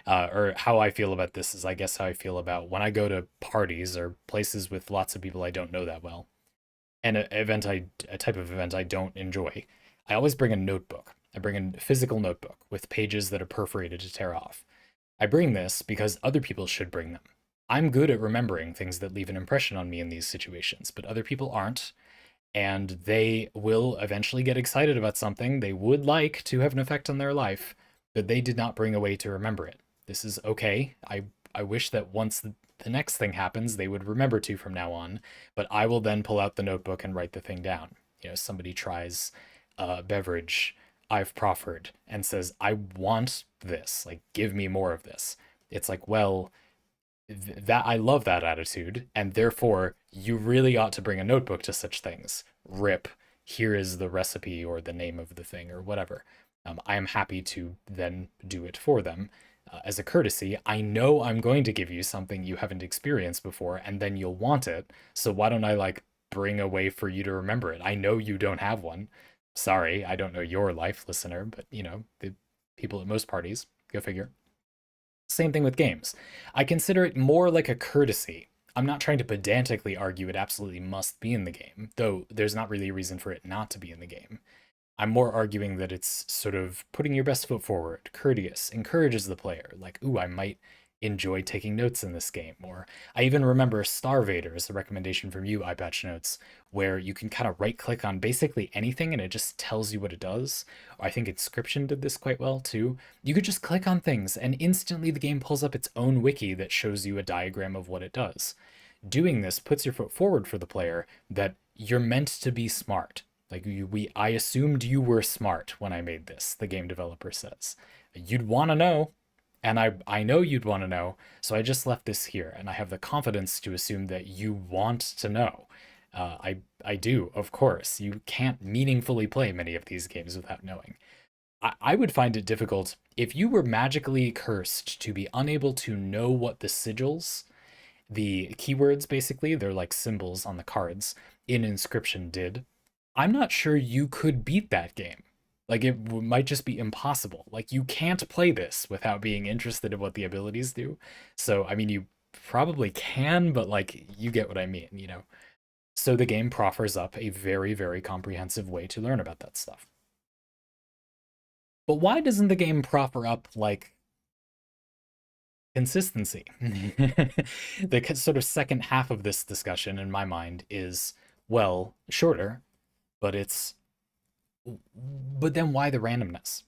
or how I feel about this is, I guess, how I feel about when I go to parties or places with lots of people I don't know that well, and a type of event I don't enjoy. I always bring a notebook. I bring a physical notebook with pages that are perforated to tear off. I bring this because other people should bring them. I'm good at remembering things that leave an impression on me in these situations, but other people aren't. And they will eventually get excited about something they would like to have an effect on their life, but they did not bring a way to remember it. This is okay. I wish that once the next thing happens, they would remember to from now on, but I will then pull out the notebook and write the thing down. You know, somebody tries a beverage I've proffered and says, I want this, like, give me more of this. It's like, well, that I love that attitude, and therefore you really ought to bring a notebook to such things. Rip, here is the recipe or the name of the thing or whatever. I am happy to then do it for them. As a courtesy, I know I'm going to give you something you haven't experienced before, and then you'll want it. So why don't I like bring a way for you to remember it? I know you don't have one. Sorry, I don't know your life, listener, but you know, the people at most parties, go figure. Same thing with games. I consider it more like a courtesy. I'm not trying to pedantically argue it absolutely must be in the game, though there's not really a reason for it not to be in the game. I'm more arguing that it's sort of putting your best foot forward, courteous, encourages the player. Like, ooh, I might enjoy taking notes in this game. Or I even remember Starvader as a recommendation from you, EyePatchNotes, where you can kind of right click on basically anything and it just tells you what it does. I think Inscription did this quite well too. You could just click on things and instantly the game pulls up its own wiki that shows you a diagram of what it does. Doing this puts your foot forward for the player that you're meant to be smart. Like I assumed you were smart when I made this, the game developer says. You'd want to know, and I know you'd want to know, so I just left this here, and I have the confidence to assume that you want to know. I do, of course. You can't meaningfully play many of these games without knowing. I would find it difficult if you were magically cursed to be unable to know what the sigils, the keywords basically, they're like symbols on the cards, in Inscription did. I'm not sure you could beat that game. Like might just be impossible. Like you can't play this without being interested in what the abilities do. So I mean, you probably can, but like you get what I mean, you know. So the game proffers up a very, very comprehensive way to learn about that stuff. But why doesn't the game proffer up like consistency? The sort of second half of this discussion, in my mind, is well shorter, but it's but then why the randomness?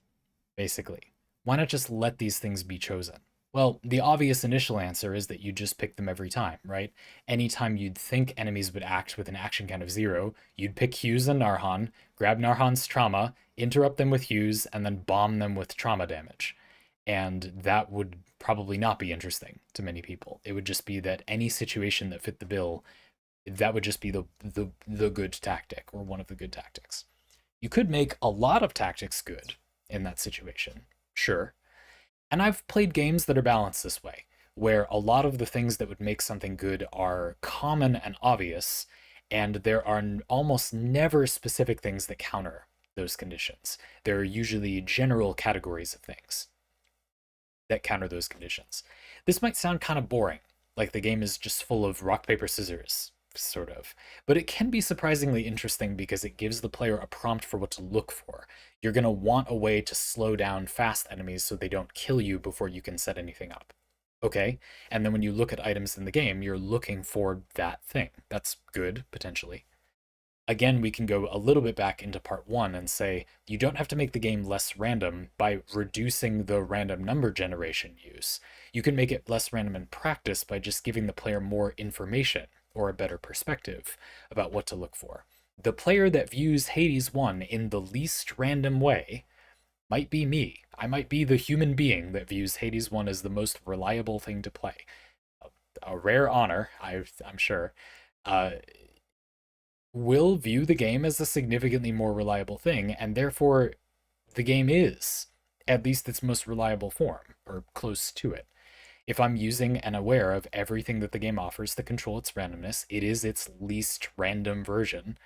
Basically. Why not just let these things be chosen? Well, the obvious initial answer is that you just pick them every time, right? Anytime you'd think enemies would act with an action count of 0, you'd pick Hughes and Narhan, grab Narhan's trauma, interrupt them with Hughes, and then bomb them with trauma damage. And that would probably not be interesting to many people. It would just be that any situation that fit the bill, that would just be the good tactic or one of the good tactics. You could make a lot of tactics good in that situation, sure. And I've played games that are balanced this way, where a lot of the things that would make something good are common and obvious, and there are almost never specific things that counter those conditions. There are usually general categories of things that counter those conditions. This might sound kind of boring, like the game is just full of rock, paper, scissors, sort of. But it can be surprisingly interesting because it gives the player a prompt for what to look for. You're going to want a way to slow down fast enemies so they don't kill you before you can set anything up. Okay? And then when you look at items in the game, you're looking for that thing. That's good, potentially. Again, we can go a little bit back into part one and say you don't have to make the game less random by reducing the random number generation use. You can make it less random in practice by just giving the player more information or a better perspective about what to look for. The player that views Hades 1 in the least random way might be me. I might be the human being that views Hades 1 as the most reliable thing to play. A rare honor, I'm sure. Uh, will view the game as a significantly more reliable thing, and therefore the game is at least its most reliable form, or close to it. If I'm using and aware of everything that the game offers to control its randomness, it is its least random version.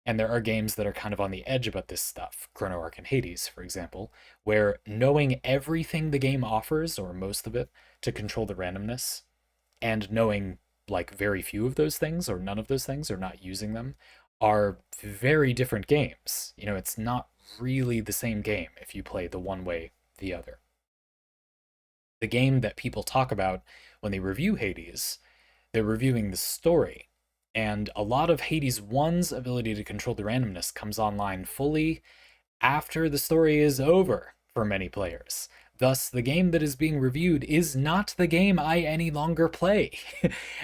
And there are games that are kind of on the edge about this stuff, Chrono Arc and Hades, for example, where knowing everything the game offers, or most of it, to control the randomness, and knowing like very few of those things or none of those things or not using them are very different games. You know, it's not really the same game if you play the one way, the other. The game that people talk about when they review Hades, they're reviewing the story. And a lot of Hades 1's ability to control the randomness comes online fully after the story is over for many players. Thus, the game that is being reviewed is not the game I any longer play.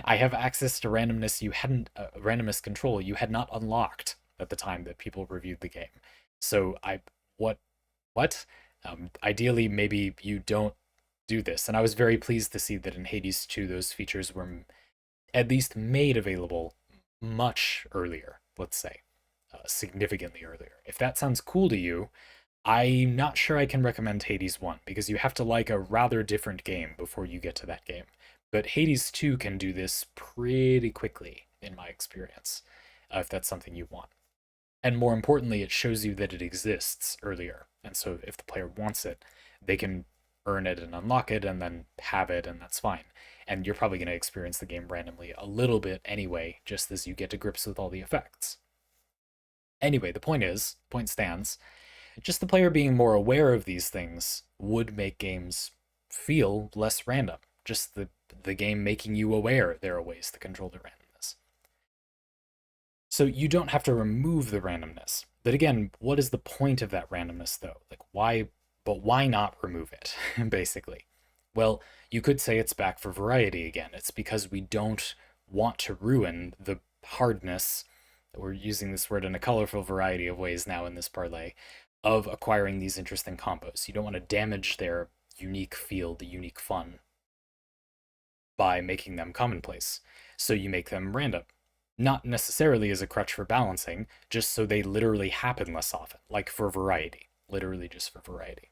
I have access to randomness control you had not unlocked at the time that people reviewed the game. So what, what? Ideally, maybe you don't do this. And I was very pleased to see that in Hades 2, those features were at least made available much earlier, let's say, significantly earlier. If that sounds cool to you, I'm not sure I can recommend Hades 1 because you have to like a rather different game before you get to that game. But Hades 2 can do this pretty quickly, in my experience, if that's something you want. And more importantly, it shows you that it exists earlier. And so if the player wants it, they can earn it and unlock it and then have it, and that's fine. And you're probably going to experience the game randomly a little bit anyway, just as you get to grips with all the effects. Anyway, the point stands, just the player being more aware of these things would make games feel less random. Just the game making you aware there are ways to control the randomness. So you don't have to remove the randomness. But again, what is the point of that randomness though? Like why not remove it, basically? Well, you could say it's back for variety again. It's because we don't want to ruin the hardness, we're using this word in a colorful variety of ways now in this parlay, of acquiring these interesting combos. You don't want to damage their unique feel, the unique fun, by making them commonplace. So you make them random. Not necessarily as a crutch for balancing, just so they literally happen less often, like for variety. Literally just for variety.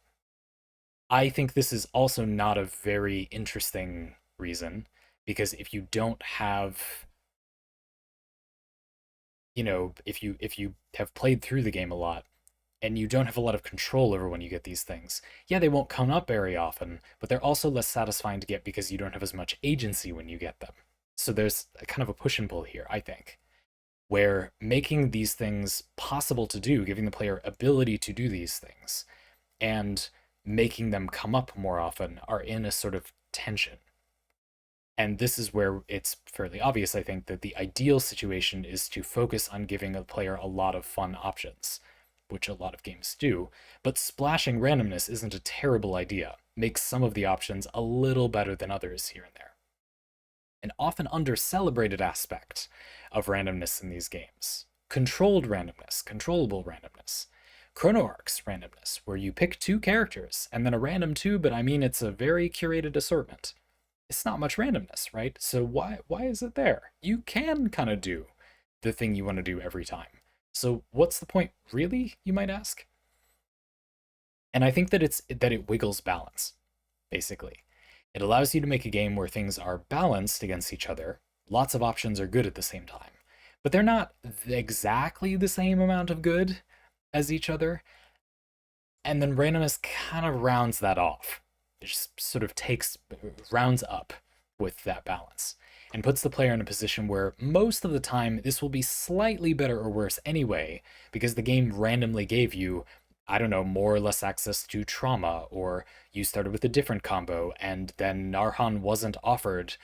I think this is also not a very interesting reason, because if you don't have, if you have played through the game a lot and you don't have a lot of control over when you get these things, yeah, they won't come up very often, but they're also less satisfying to get because you don't have as much agency when you get them. So there's a kind of a push and pull here, I think, where making these things possible to do, giving the player ability to do these things, and making them come up more often are in a sort of tension. And this is where it's fairly obvious, I think, that the ideal situation is to focus on giving a player a lot of fun options, which a lot of games do. But splashing randomness isn't a terrible idea. Makes some of the options a little better than others here and there. An often under-celebrated aspect of randomness in these games. Controlled randomness, controllable randomness. ChronoArc's randomness, where you pick two characters, and then a random two, but I mean it's a very curated assortment. It's not much randomness, right? So why is it there? You can kind of do the thing you want to do every time. So what's the point, really, you might ask? And I think that it wiggles balance, basically. It allows you to make a game where things are balanced against each other. Lots of options are good at the same time, but they're not exactly the same amount of good as each other. And then randomness kind of rounds that off. It just sort of rounds up with that balance and puts the player in a position where most of the time this will be slightly better or worse anyway, because the game randomly gave you, I don't know, more or less access to trauma, or you started with a different combo and then Narhan wasn't offered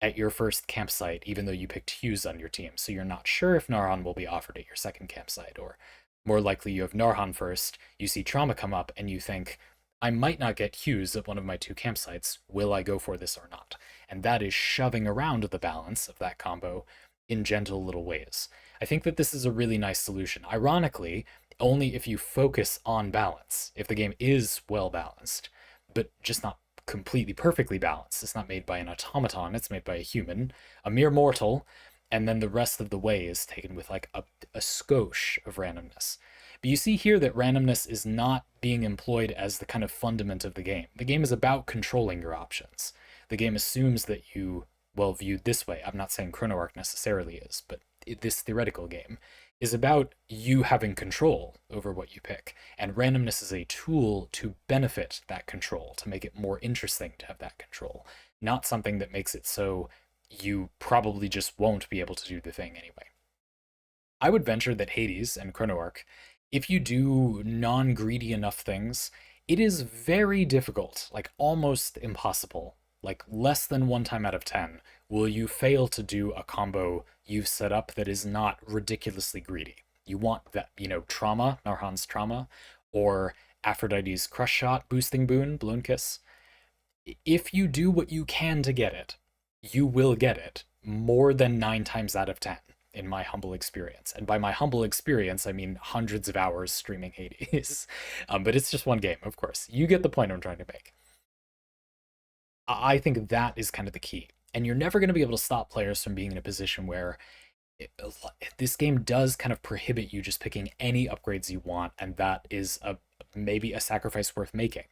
at your first campsite, even though you picked Hughes on your team. So you're not sure if Narhan will be offered at your second campsite, or more likely you have Narhan first, you see trauma come up and you think, I might not get Hughes at one of my two campsites. Will I go for this or not? And that is shoving around the balance of that combo in gentle little ways. I think that this is a really nice solution. Ironically, only if you focus on balance. If the game is well balanced, but just not completely perfectly balanced. It's not made by an automaton, it's made by a human, a mere mortal, and then the rest of the way is taken with like a skosh of randomness. But you see here that randomness is not being employed as the kind of fundament of the game. The game is about controlling your options. The game assumes that you, well, viewed this way, I'm not saying ChronoArc necessarily is, but this theoretical game is about you having control over what you pick. And randomness is a tool to benefit that control, to make it more interesting to have that control, not something that makes it so you probably just won't be able to do the thing anyway. I would venture that Hades and ChronoArc, if you do non-greedy enough things, It is very difficult, like almost impossible. Like less than one time out of 10 will you fail to do a combo you've set up that is not ridiculously greedy. You want that, trauma, Narhan's trauma, or Aphrodite's crush shot, boosting boon, balloon kiss. If you do what you can to get it, you will get it more than 9 times out of 10, in my humble experience. And by my humble experience, I mean hundreds of hours streaming Hades. But it's just one game, of course. You get the point I'm trying to make. I think that is kind of the key. And you're never going to be able to stop players from being in a position where this game does kind of prohibit you just picking any upgrades you want, and that is maybe a sacrifice worth making.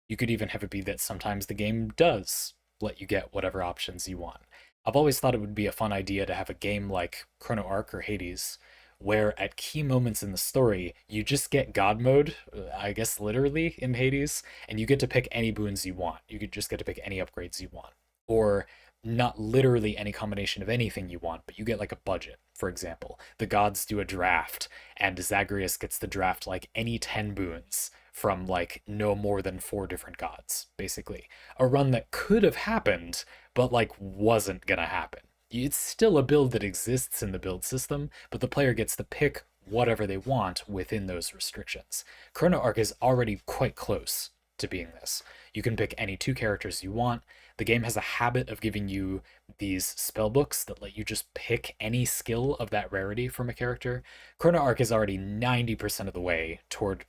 You could even have it be that sometimes the game does let you get whatever options you want. I've always thought it would be a fun idea to have a game like Chrono Arc or Hades, where at key moments in the story, you just get God mode, I guess literally in Hades, and you get to pick any boons you want. You could just get to pick any upgrades you want. Or not literally any combination of anything you want, but you get like a budget. For example, the gods do a draft, and Zagreus gets to draft like any 10 boons from like no more than 4 different gods, basically. A run that could have happened, but like wasn't gonna happen. It's still a build that exists in the build system, but the player gets to pick whatever they want within those restrictions. Chrono Arc is already quite close to being this. You can pick any 2 characters you want. The game has a habit of giving you these spell books that let you just pick any skill of that rarity from a character. Chrono Arc is already 90% of the way toward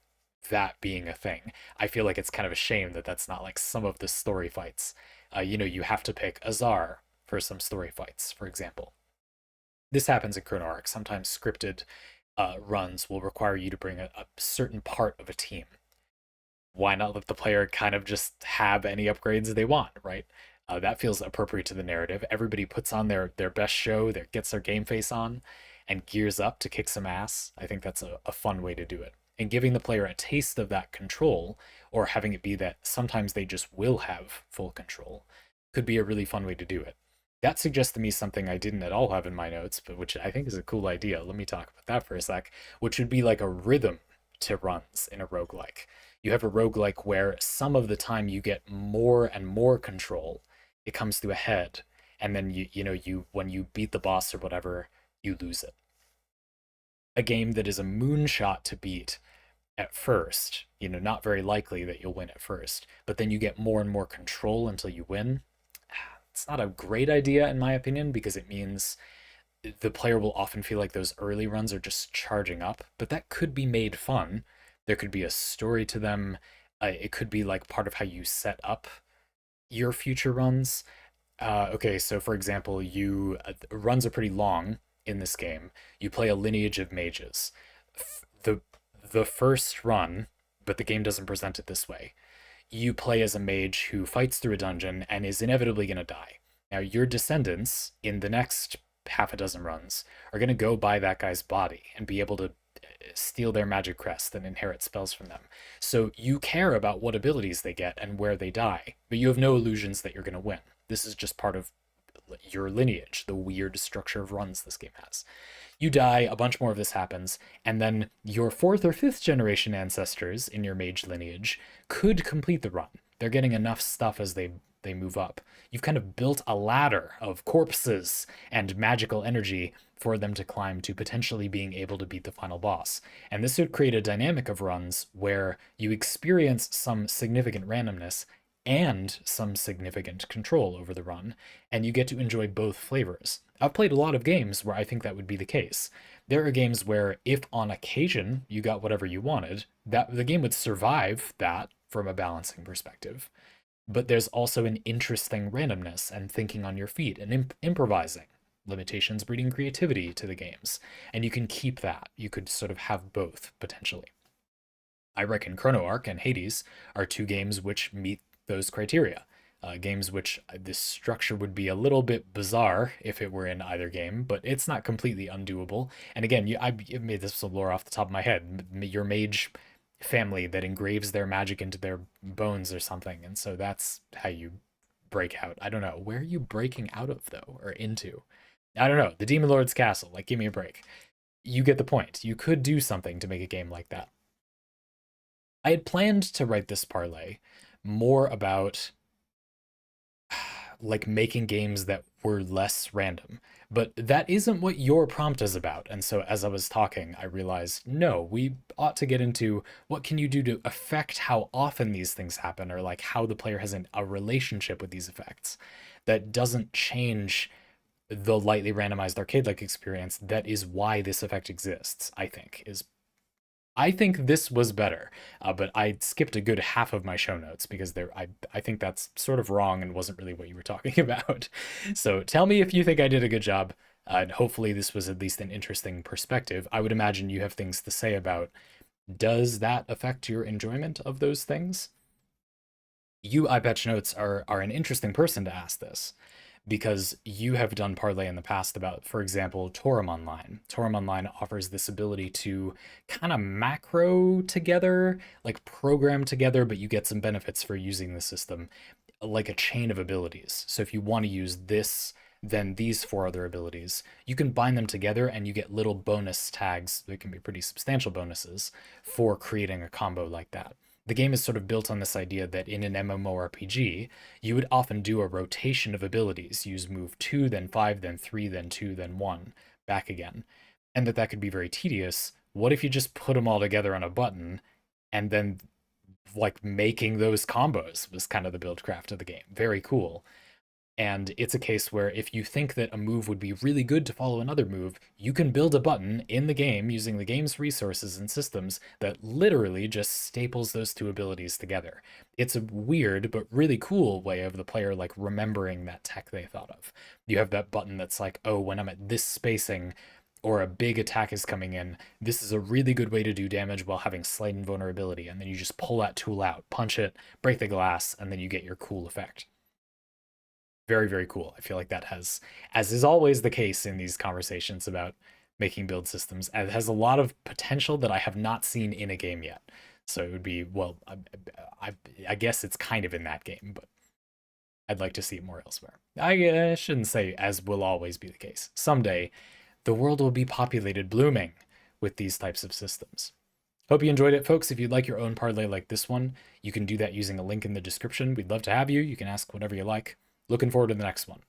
that being a thing. I feel like it's kind of a shame that that's not like some of the story fights. You have to pick Azar for some story fights, for example. This happens in Chrono Arc. Sometimes scripted runs will require you to bring a certain part of a team. Why not let the player kind of just have any upgrades they want, right? That feels appropriate to the narrative. Everybody puts on their best show, gets their game face on, and gears up to kick some ass. I think that's a fun way to do it. And giving the player a taste of that control, or having it be that sometimes they just will have full control, could be a really fun way to do it. That suggests to me something I didn't at all have in my notes, but which I think is a cool idea. Let me talk about that for a sec, which would be like a rhythm to runs in a roguelike. You have a roguelike where some of the time you get more and more control. It comes to a head, and then you when you beat the boss or whatever, you lose it. A game that is a moonshot to beat at first, not very likely that you'll win at first, but then you get more and more control until you win. It's not a great idea in my opinion, because it means the player will often feel like those early runs are just charging up, but that could be made fun. There could be a story to them. It could be like part of how you set up your future runs. Okay, so for example, you runs are pretty long in this game. You play a lineage of mages. The the first run, but the game doesn't present it this way. You play as a mage who fights through a dungeon and is inevitably going to die. Now, your descendants in the next half a dozen runs are going to go by that guy's body and be able to steal their magic crest and inherit spells from them. So you care about what abilities they get and where they die, but you have no illusions that you're going to win. This is just part of your lineage, the weird structure of runs this game has. You die, a bunch more of this happens, and then your 4th or 5th generation ancestors in your mage lineage could complete the run. They're getting enough stuff as they move up. You've kind of built a ladder of corpses and magical energy for them to climb to potentially being able to beat the final boss. And this would create a dynamic of runs where you experience some significant randomness and some significant control over the run, and you get to enjoy both flavors. I've played a lot of games where I think that would be the case. There are games where if on occasion you got whatever you wanted, that the game would survive that from a balancing perspective. But there's also an interesting randomness and thinking on your feet and improvising. Limitations breeding creativity to the games. And you can keep that. You could sort of have both potentially. I reckon Chrono Arc and Hades are 2 games which meet those criteria. Games which this structure would be a little bit bizarre if it were in either game, but it's not completely undoable. And again, I made this lore off the top of my head. Your mage family that engraves their magic into their bones or something, and so that's how you break out. I don't know. Where are you breaking out of though, or into? I don't know. The Demon Lord's castle. Like, give me a break. You get the point. You could do something to make a game like that. I had planned to write this parlay more about like making games that were less random. But that isn't what your prompt is about. And so as I was talking, I realized, no, we ought to get into what can you do to affect how often these things happen, or like how the player has a relationship with these effects that doesn't change the lightly randomized arcade-like experience. That is why this effect exists, I think, is I think this was better, but I skipped a good half of my show notes because I think that's sort of wrong and wasn't really what you were talking about. So tell me if you think I did a good job, and hopefully this was at least an interesting perspective. I would imagine you have things to say about, does that affect your enjoyment of those things? You, EyePatchNotes, are an interesting person to ask this because you have done parlay in the past about, for example, Torum Online. Torum Online offers this ability to kind of macro together, like program together, but you get some benefits for using the system, like a chain of abilities. So if you want to use this, then these four other abilities, you can bind them together and you get little bonus tags. They can be pretty substantial bonuses for creating a combo like that. The game is sort of built on this idea that in an MMORPG, you would often do a rotation of abilities, use move 2, then 5, then 3, then 2, then 1, back again. And that could be very tedious. What if you just put them all together on a button and then like making those combos was kind of the build craft of the game. Very cool. And it's a case where if you think that a move would be really good to follow another move, you can build a button in the game using the game's resources and systems that literally just staples those two abilities together. It's a weird but really cool way of the player like remembering that tech they thought of. You have that button that's like, oh, when I'm at this spacing or a big attack is coming in, this is a really good way to do damage while having slight invulnerability. And then you just pull that tool out, punch it, break the glass, and then you get your cool effect. Very, very cool. I feel like that has, as is always the case in these conversations about making build systems, it has a lot of potential that I have not seen in a game yet. So it would be, well, I guess it's kind of in that game, but I'd like to see it more elsewhere. I shouldn't say as will always be the case. Someday, the world will be populated, blooming with these types of systems. Hope you enjoyed it, folks. If you'd like your own parlay like this one, you can do that using a link in the description. We'd love to have you. You can ask whatever you like. Looking forward to the next one.